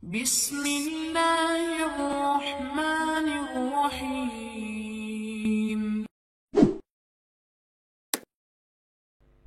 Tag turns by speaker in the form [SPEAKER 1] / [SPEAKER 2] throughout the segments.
[SPEAKER 1] بسم الله الرحمن الرحيم.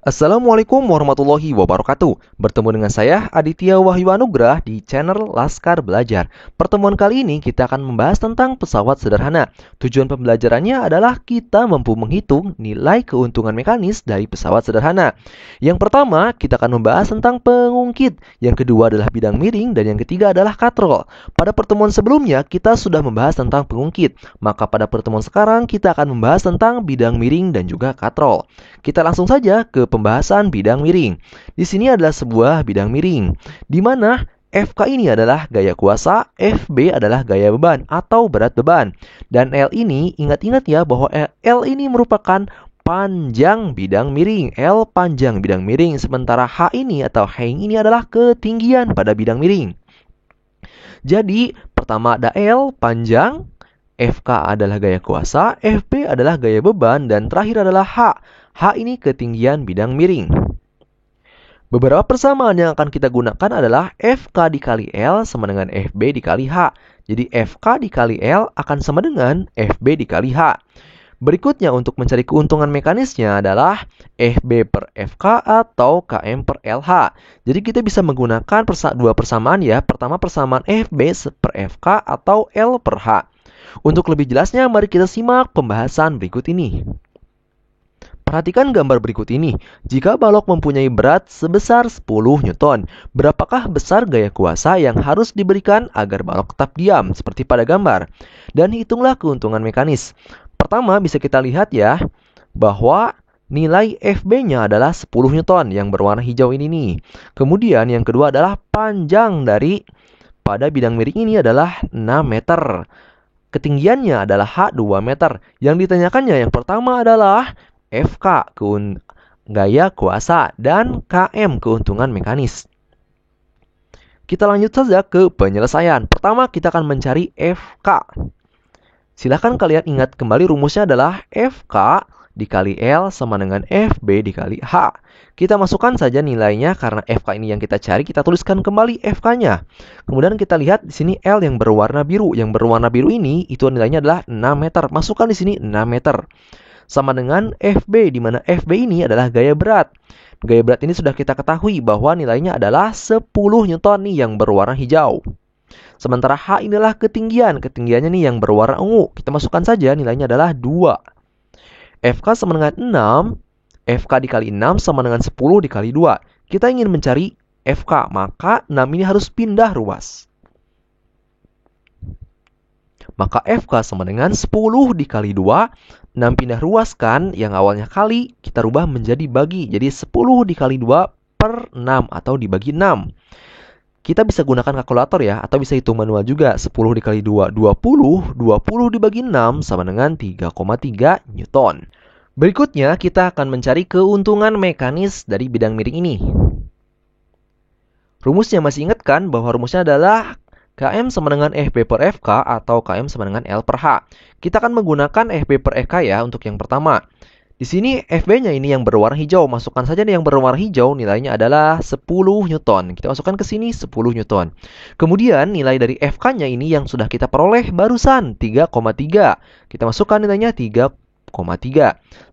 [SPEAKER 2] Assalamualaikum warahmatullahi wabarakatuh. Bertemu dengan saya Aditya Wahyu Anugrah di channel Laskar Belajar. Pertemuan kali ini kita akan membahas tentang pesawat sederhana. Tujuan pembelajarannya adalah kita mampu menghitung nilai keuntungan mekanis dari pesawat sederhana. Yang pertama, kita akan membahas tentang pengungkit. Yang kedua adalah bidang miring dan yang ketiga adalah katrol. Pada pertemuan sebelumnya kita sudah membahas tentang pengungkit. Maka pada pertemuan sekarang kita akan membahas tentang bidang miring dan juga katrol. Kita langsung saja ke pembahasan bidang miring. Di sini adalah sebuah bidang miring, di mana FK ini adalah gaya kuasa, FB adalah gaya beban atau berat beban. Dan L ini, ingat-ingat ya bahwa L ini merupakan panjang bidang miring. L panjang bidang miring, sementara H ini atau hang ini adalah ketinggian pada bidang miring. Jadi, pertama ada L panjang, FK adalah gaya kuasa, FB adalah gaya beban, dan terakhir adalah H. H ini ketinggian bidang miring. Beberapa persamaan yang akan kita gunakan adalah FK dikali L sama dengan FB dikali H. Jadi FK dikali L akan sama dengan FB dikali H. Berikutnya untuk mencari keuntungan mekanisnya adalah FB per FK atau KM per LH. Jadi kita bisa menggunakan dua persamaan ya. Pertama persamaan FB per FK atau L per H. Untuk lebih jelasnya mari kita simak pembahasan berikut ini. Perhatikan gambar berikut ini. Jika balok mempunyai berat sebesar 10 Newton, berapakah besar gaya kuasa yang harus diberikan agar balok tetap diam seperti pada gambar? Dan hitunglah keuntungan mekanis. Pertama bisa kita lihat ya, bahwa nilai FB-nya adalah 10 Newton yang berwarna hijau ini nih. Kemudian yang kedua adalah panjang dari pada bidang miring ini adalah 6 meter. Ketinggiannya adalah H 2 meter. Yang ditanyakannya yang pertama adalah FK gaya kuasa dan KM keuntungan mekanis. Kita lanjut saja ke penyelesaian. Pertama kita akan mencari FK. Silahkan kalian ingat kembali rumusnya adalah FK dikali L sama dengan FB dikali H. Kita masukkan saja nilainya karena FK ini yang kita cari, kita tuliskan kembali FK-nya. Kemudian kita lihat di sini L yang berwarna biru. Yang berwarna biru ini itu nilainya adalah 6 meter. Masukkan di sini 6 meter. Sama dengan FB, di mana FB ini adalah gaya berat. Gaya berat ini sudah kita ketahui bahwa nilainya adalah 10 Newton nih yang berwarna hijau. Sementara H inilah ketinggian. Ketinggiannya nih yang berwarna ungu. Kita masukkan saja nilainya adalah 2. FK sama dengan 6. FK dikali 6 sama dengan 10 dikali 2. Kita ingin mencari FK, maka 6 ini harus pindah ruas. Maka FK sama dengan 10 dikali 2. 6 pindah ruas kan, yang awalnya kali, kita rubah menjadi bagi. Jadi 10 dikali 2 per 6 atau dibagi 6. Kita bisa gunakan kalkulator ya, atau bisa hitung manual juga. 10 dikali 2, 20. 20 dibagi 6 sama dengan 3,3 Newton. Berikutnya, kita akan mencari keuntungan mekanis dari bidang miring ini. Rumusnya masih ingat kan bahwa rumusnya adalah KM sama dengan FB per FK atau KM sama dengan L per H. Kita akan menggunakan FB per FK ya untuk yang pertama. Di sini FB-nya ini yang berwarna hijau. Masukkan saja yang berwarna hijau, nilainya adalah 10 Newton. Kita masukkan ke sini 10 Newton. Kemudian nilai dari FK-nya ini yang sudah kita peroleh barusan 3,3. Kita masukkan nilainya 3,3.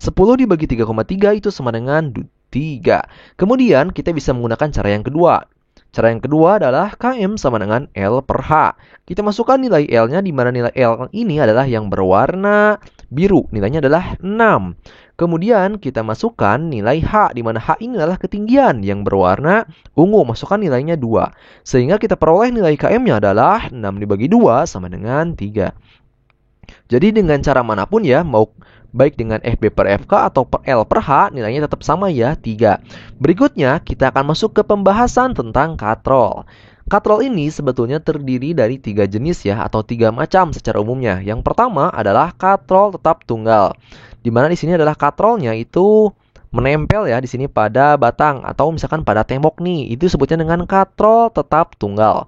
[SPEAKER 2] 10 dibagi 3,3 itu sama dengan 3. Kemudian kita bisa menggunakan cara yang kedua. Cara yang kedua adalah KM sama dengan L per H. Kita masukkan nilai L-nya, di mana nilai L ini adalah yang berwarna biru. Nilainya adalah 6. Kemudian kita masukkan nilai H, di mana H ini adalah ketinggian yang berwarna ungu. Masukkan nilainya 2. Sehingga kita peroleh nilai KM-nya adalah 6 dibagi 2 sama dengan 3. Jadi dengan cara manapun ya, mau baik dengan FB per FK atau per L per H, nilainya tetap sama ya, 3. Berikutnya, kita akan masuk ke pembahasan tentang katrol. Katrol ini sebetulnya terdiri dari 3 jenis ya, atau 3 macam secara umumnya. Yang pertama adalah katrol tetap tunggal. Di mana di sini adalah katrolnya itu menempel ya di sini pada batang atau misalkan pada tembok nih. Itu sebutnya dengan katrol tetap tunggal.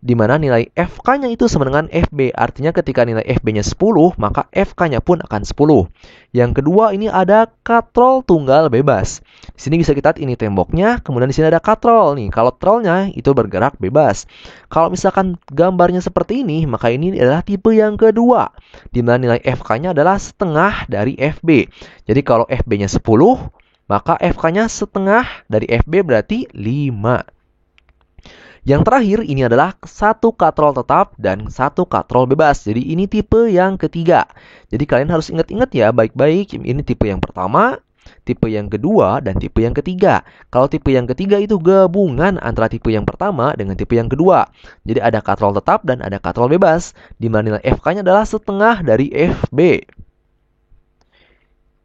[SPEAKER 2] di mana nilai FK-nya itu sama dengan FB. Artinya ketika nilai FB-nya 10, maka FK-nya pun akan 10. Yang kedua, ini ada katrol tunggal bebas. Di sini bisa kita lihat ini temboknya, kemudian di sini ada katrol nih. Kalau trolnya itu bergerak bebas. Kalau misalkan gambarnya seperti ini, maka ini adalah tipe yang kedua, di mana nilai FK-nya adalah setengah dari FB. Jadi kalau FB-nya 10, maka FK-nya setengah dari FB berarti 5. Yang terakhir ini adalah satu katrol tetap dan satu katrol bebas. Jadi ini tipe yang ketiga. Jadi kalian harus ingat-ingat ya baik-baik. Ini tipe yang pertama, tipe yang kedua, dan tipe yang ketiga. Kalau tipe yang ketiga itu gabungan antara tipe yang pertama dengan tipe yang kedua. Jadi ada katrol tetap dan ada katrol bebas, di mana nilai FK-nya adalah setengah dari FB.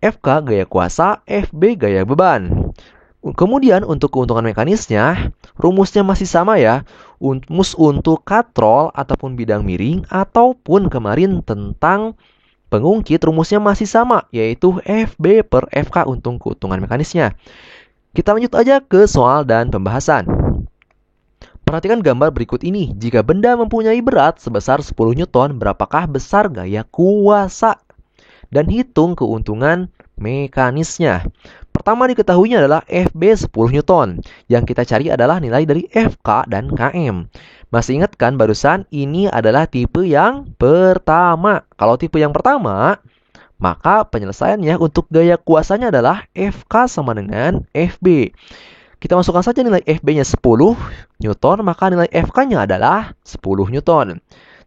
[SPEAKER 2] FK gaya kuasa, FB gaya beban. Kemudian untuk keuntungan mekanisnya, rumusnya masih sama ya. Rumus untuk katrol ataupun bidang miring ataupun kemarin tentang pengungkit, rumusnya masih sama, yaitu FB per FK untuk keuntungan mekanisnya. Kita lanjut aja ke soal dan pembahasan. Perhatikan gambar berikut ini. Jika benda mempunyai berat sebesar 10 Newton, berapakah besar gaya kuasa? Dan hitung keuntungan mekanisnya. Pertama diketahuinya adalah FB 10 Newton. Yang kita cari adalah nilai dari FK dan KM. Masih ingat kan barusan ini adalah tipe yang pertama. Kalau tipe yang pertama, maka penyelesaiannya untuk gaya kuasanya adalah FK sama dengan FB. Kita masukkan saja nilai FB-nya 10 Newton, maka nilai FK-nya adalah 10 Newton.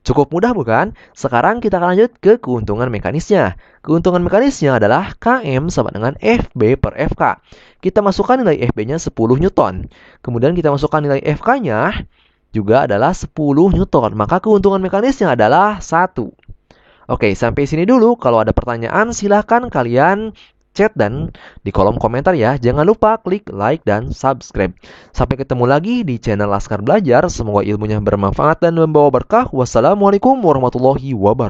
[SPEAKER 2] Cukup mudah bukan? Sekarang kita akan lanjut ke keuntungan mekanisnya. Keuntungan mekanisnya adalah KM sama dengan FB per FK. Kita masukkan nilai FB-nya 10 Newton. Kemudian kita masukkan nilai FK-nya juga adalah 10 Newton. Maka keuntungan mekanisnya adalah 1. Oke, sampai sini dulu. Kalau ada pertanyaan silahkan kalian chat dan di kolom komentar ya. Jangan lupa klik like dan subscribe. Sampai ketemu lagi di channel Laskar Belajar. Semoga ilmunya bermanfaat dan membawa berkah. Wassalamualaikum warahmatullahi wabarakatuh.